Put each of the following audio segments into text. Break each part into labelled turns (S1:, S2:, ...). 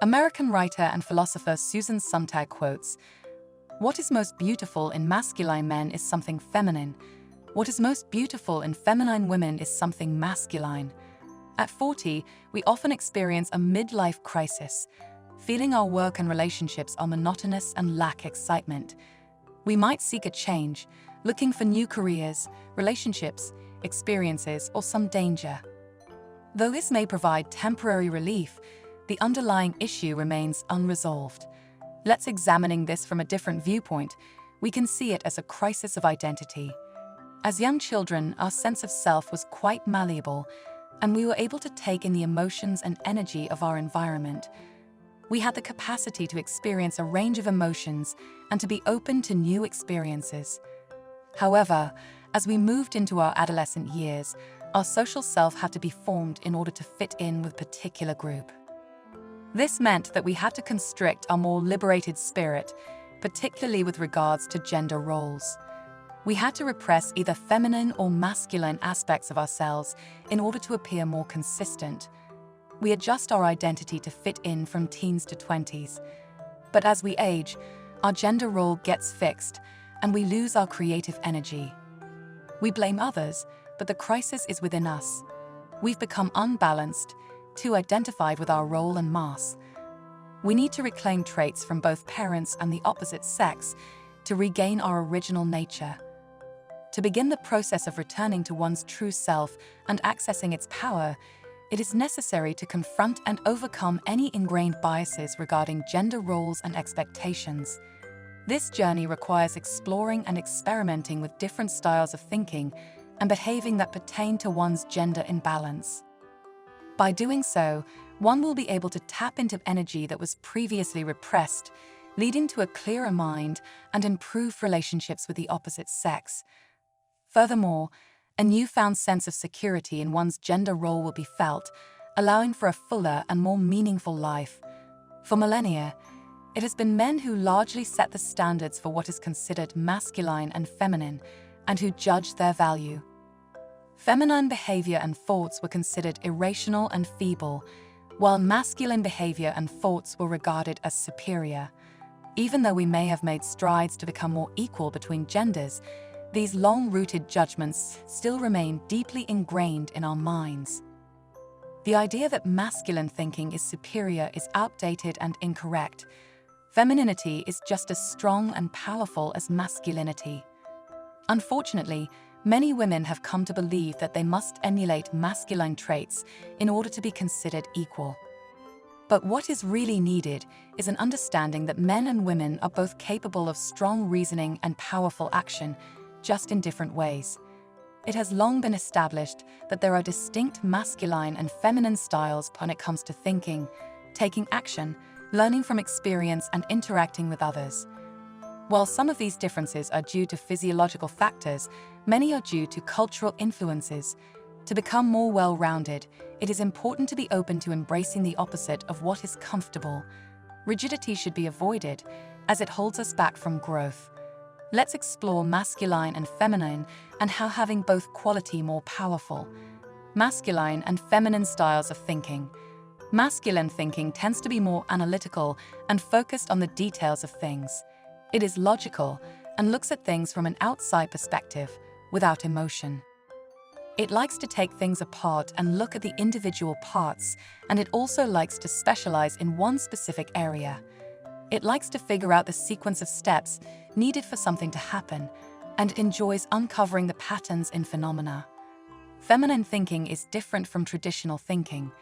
S1: American writer and philosopher Susan Sontag quotes, "What is most beautiful in masculine men is something feminine. What is most beautiful in feminine women is something masculine." At 40, we often experience a midlife crisis, feeling our work and relationships are monotonous and lack excitement. We might seek a change, looking for new careers, relationships, experiences, or some danger. Though this may provide temporary relief, the underlying issue remains unresolved. Let's examine this from a different viewpoint. We can see it as a crisis of identity. As young children, our sense of self was quite malleable, and we were able to take in the emotions and energy of our environment. We had the capacity to experience a range of emotions and to be open to new experiences. However, as we moved into our adolescent years, our social self had to be formed in order to fit in with a particular group. This meant that we had to constrict our more liberated spirit, particularly with regards to gender roles. We had to repress either feminine or masculine aspects of ourselves in order to appear more consistent. We adjust our identity to fit in from teens to 20s. But as we age, our gender role gets fixed, and we lose our creative energy. We blame others, but the crisis is within us. We've become unbalanced, too identified with our role and mass. We need to reclaim traits from both parents and the opposite sex to regain our original nature. To begin the process of returning to one's true self and accessing its power, it is necessary to confront and overcome any ingrained biases regarding gender roles and expectations. This journey requires exploring and experimenting with different styles of thinking and behaving that pertain to one's gender imbalance. By doing so, one will be able to tap into energy that was previously repressed, leading to a clearer mind and improved relationships with the opposite sex. Furthermore, a newfound sense of security in one's gender role will be felt, allowing for a fuller and more meaningful life. For millennia, it has been men who largely set the standards for what is considered masculine and feminine, and who judged their value. Feminine behavior and thoughts were considered irrational and feeble, while masculine behavior and thoughts were regarded as superior. Even though we may have made strides to become more equal between genders, these long-rooted judgments still remain deeply ingrained in our minds. The idea that masculine thinking is superior is outdated and incorrect. Femininity is just as strong and powerful as masculinity. Unfortunately, many women have come to believe that they must emulate masculine traits in order to be considered equal. But what is really needed is an understanding that men and women are both capable of strong reasoning and powerful action, just in different ways. It has long been established that there are distinct masculine and feminine styles when it comes to thinking, taking action, learning from experience, and interacting with others. While some of these differences are due to physiological factors, many are due to cultural influences. To become more well-rounded, it is important to be open to embracing the opposite of what is comfortable. Rigidity should be avoided, as it holds us back from growth. Let's explore masculine and feminine and how having both quality more powerful. Masculine and feminine styles of thinking. Masculine thinking tends to be more analytical and focused on the details of things. It is logical and looks at things from an outside perspective, without emotion. It likes to take things apart and look at the individual parts, and it also likes to specialize in one specific area. It likes to figure out the sequence of steps needed for something to happen, and enjoys uncovering the patterns in phenomena. Feminine thinking is different from traditional thinking.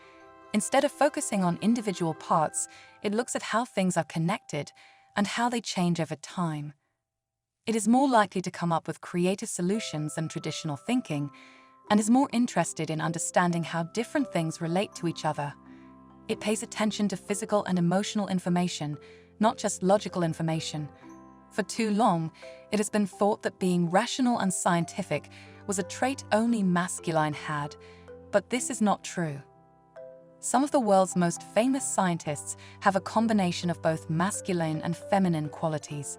S1: Instead of focusing on individual parts, it looks at how things are connected and how they change over time. It is more likely to come up with creative solutions than traditional thinking, and is more interested in understanding how different things relate to each other. It pays attention to physical and emotional information, not just logical information. For too long, it has been thought that being rational and scientific was a trait only masculine had, but this is not true. Some of the world's most famous scientists have a combination of both masculine and feminine qualities.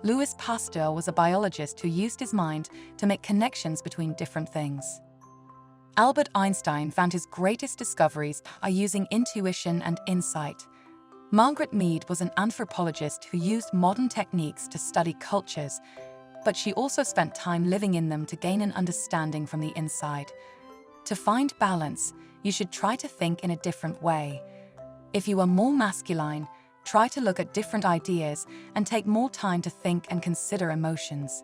S1: Louis Pasteur was a biologist who used his mind to make connections between different things. Albert Einstein found his greatest discoveries by using intuition and insight. Margaret Mead was an anthropologist who used modern techniques to study cultures, but she also spent time living in them to gain an understanding from the inside. To find balance, you should try to think in a different way. If you are more masculine, try to look at different ideas and take more time to think and consider emotions.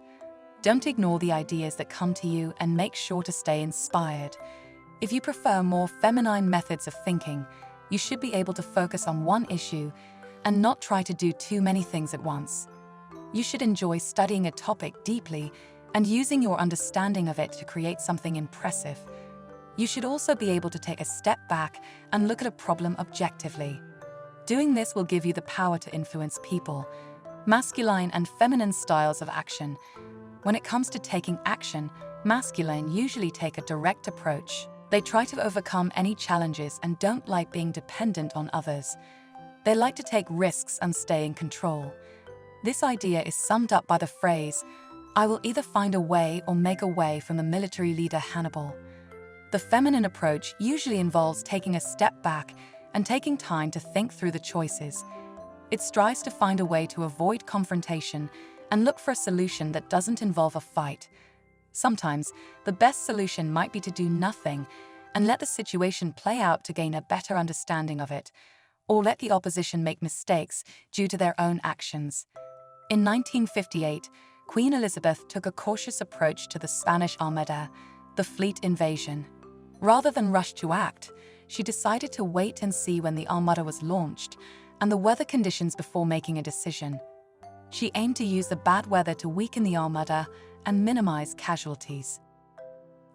S1: Don't ignore the ideas that come to you and make sure to stay inspired. If you prefer more feminine methods of thinking, you should be able to focus on one issue and not try to do too many things at once. You should enjoy studying a topic deeply and using your understanding of it to create something impressive. You should also be able to take a step back and look at a problem objectively. Doing this will give you the power to influence people. Masculine and feminine styles of action. When it comes to taking action, masculine usually take a direct approach. They try to overcome any challenges and don't like being dependent on others. They like to take risks and stay in control. This idea is summed up by the phrase, "I will either find a way or make a way," from the military leader Hannibal. The feminine approach usually involves taking a step back and taking time to think through the choices. It strives to find a way to avoid confrontation and look for a solution that doesn't involve a fight. Sometimes, the best solution might be to do nothing and let the situation play out to gain a better understanding of it, or let the opposition make mistakes due to their own actions. In 1958, Queen Elizabeth took a cautious approach to the Spanish Armada, the fleet invasion. Rather than rush to act, she decided to wait and see when the Armada was launched and the weather conditions before making a decision. She aimed to use the bad weather to weaken the Armada and minimize casualties.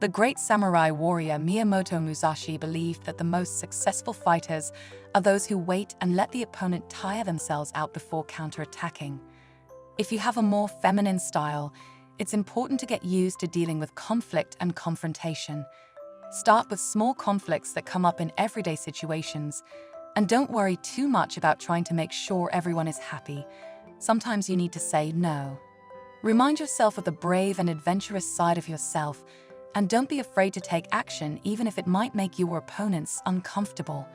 S1: The great samurai warrior Miyamoto Musashi believed that the most successful fighters are those who wait and let the opponent tire themselves out before counterattacking. If you have a more feminine style, it's important to get used to dealing with conflict and confrontation. Start with small conflicts that come up in everyday situations, and don't worry too much about trying to make sure everyone is happy. Sometimes you need to say no. Remind yourself of the brave and adventurous side of yourself, and don't be afraid to take action even if it might make your opponents uncomfortable.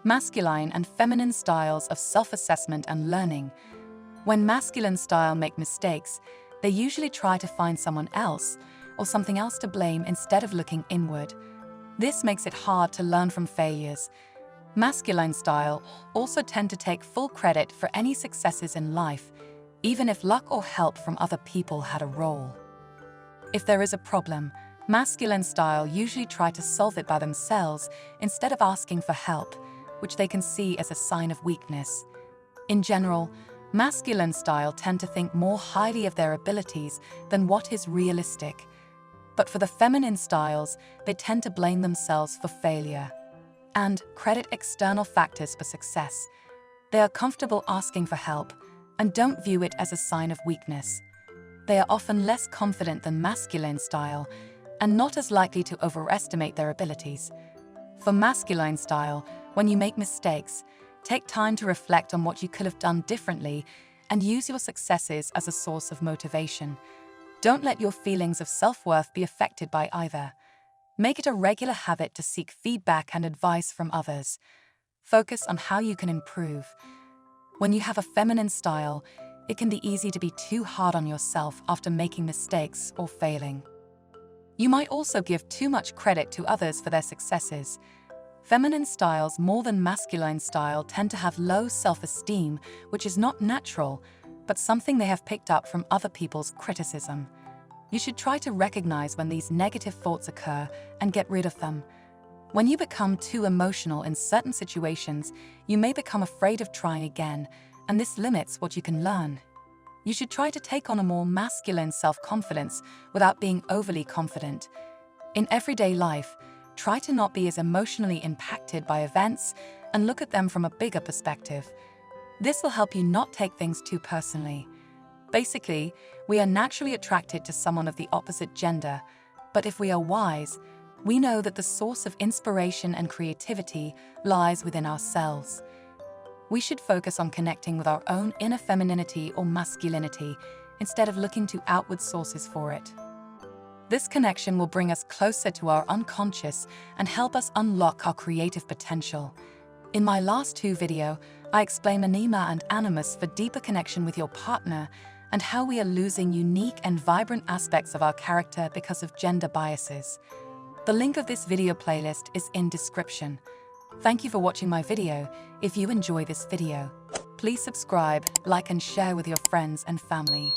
S1: Masculine and feminine styles of self-assessment and learning. When masculine style make mistakes, they usually try to find someone else or something else to blame instead of looking inward. This makes it hard to learn from failures. Masculine style also tend to take full credit for any successes in life, even if luck or help from other people had a role. If there is a problem, masculine style usually try to solve it by themselves instead of asking for help, which they can see as a sign of weakness. In general, masculine style tend to think more highly of their abilities than what is realistic. But for the feminine styles, they tend to blame themselves for failure and credit external factors for success. They are comfortable asking for help and don't view it as a sign of weakness. They are often less confident than masculine style and not as likely to overestimate their abilities. For masculine style, when you make mistakes, take time to reflect on what you could have done differently and use your successes as a source of motivation. Don't let your feelings of self-worth be affected by either. Make it a regular habit to seek feedback and advice from others. Focus on how you can improve. When you have a feminine style, it can be easy to be too hard on yourself after making mistakes or failing. You might also give too much credit to others for their successes. Feminine styles more than masculine style tend to have low self-esteem, which is not natural, but something they have picked up from other people's criticism. You should try to recognize when these negative thoughts occur and get rid of them. When you become too emotional in certain situations, you may become afraid of trying again, and this limits what you can learn. You should try to take on a more masculine self-confidence without being overly confident. In everyday life, try to not be as emotionally impacted by events and look at them from a bigger perspective. This will help you not take things too personally. Basically, we are naturally attracted to someone of the opposite gender, but if we are wise, we know that the source of inspiration and creativity lies within ourselves. We should focus on connecting with our own inner femininity or masculinity instead of looking to outward sources for it. This connection will bring us closer to our unconscious and help us unlock our creative potential. In my last two videos, I explain anima and animus for deeper connection with your partner and how we are losing unique and vibrant aspects of our character because of gender biases. The link of this video playlist is in description. Thank you for watching my video. If you enjoy this video, please subscribe, like and share with your friends and family.